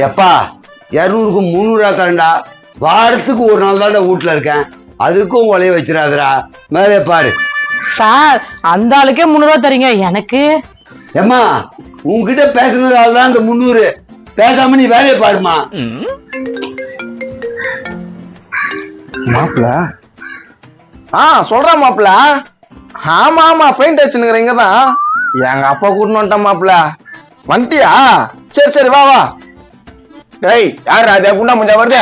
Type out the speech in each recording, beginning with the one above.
எப்பா 200க்கு 300 தரண்டா. வாரத்துக்கு ஒரு நாள் தான்டா வீட்டுல இருக்கேன், அதுக்கும் உலைய வச்சிடாதடா. மேலே பாரு. சார் அந்த ஆளுக்கே 300 தரீங்க, எனக்கு ஏம்மா உன்கிட்ட பேசுனதால தான் இந்த 300. பேசாம நீ வேலையை பாருமா. மாப்பிள சொல்றேன் மாப்பிள. ஆமா ஆமா பெயிண்ட் அடிச்சுனுக்குறீங்க தான். எங்க அப்பா கூட்டின்னு வந்துட்டேன் மாப்பிள. வந்துட்டியா? சரி சரி வா வா. டேய் யார் அது குண்டா முஞ்சா வருது?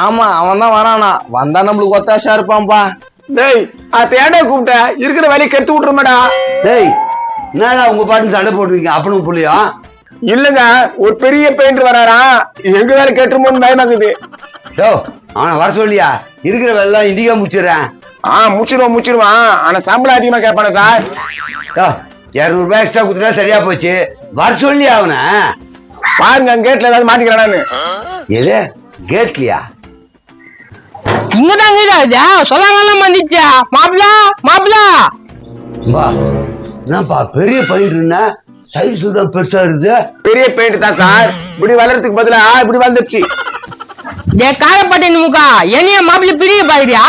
ஆமா அவன் தான் வரானா. வந்தா நம்மளுக்கு ஒத்தாசா இருப்பான்பா. டேய் அது ஏன்டா கூப்பிட்ட? இருக்கிற வேலையை கெடுத்து விட்டுருமாடா. டேய் என்னடா உங்க பாட்டு சண்டை போட்டுருக்கீங்க அப்பனும் புள்ளியும்? இல்லங்க ஒரு பெரிய பெயிண்டர் வராரா, எங்க வேலை கெட்டுருமோன்னு பயமாக்குது. யோ அவனை வர சொல்லியா, இருக்கிற வேலை இண்டிகா முடிச்சிடுறேன். முடிச்சிடுவான். ஆனா சம்பளம் அதிகமா கேட்பானே சார். யோ 200 ரூபாய் எக்ஸ்ட்ரா கொடுத்துட்டா சரியா போச்சு. வர சொல்லியா அவனை? பாருங்க கேட்ல ஏதாவது மாட்டிக்கிறானு. எது கேட்லியா? இங்கதாங்க சொல்லாமலாம் வந்துச்சா. மாப்பிள மாப்பிள வா என்னப்பா பெரிய பயிர் சைஸ் தான் பெருசா இருக்குது. பெரிய பெயிண்ட் தான் சார். இப்படி வளர்றதுக்கு பதிலா இப்படி வந்துருச்சு. காரப்பட்டேன் முக்கா என்னைய மாப்பிள்ள பிரிய பாக்குறியா?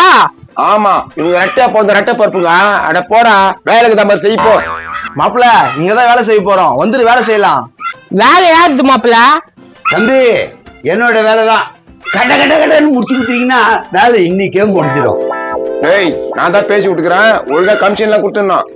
ஆமா இவங்க ரெட்டை போந்த ரெட்டை பருப்புங்க. அட போடா வேலைக்கு நம்ம செய்ப்போ. மாப்பிள இங்கதான் வேலை செய்ய போறோம், வந்துட்டு வேலை செய்யலாம். வேலை யாருது மாப்பிள்ள? தம்பி என்னோட வேலை தான். கட்ட கட்ட கட்டன்னு முடிச்சு கொடுத்தீங்கன்னா வேலை இன்னைக்கே முடிஞ்சிடும். ஏய் நான் தான் பேசி விட்டுக்கிறேன், ஒழுங்கா கமிஷன்லாம் கொடுத்துடணும்.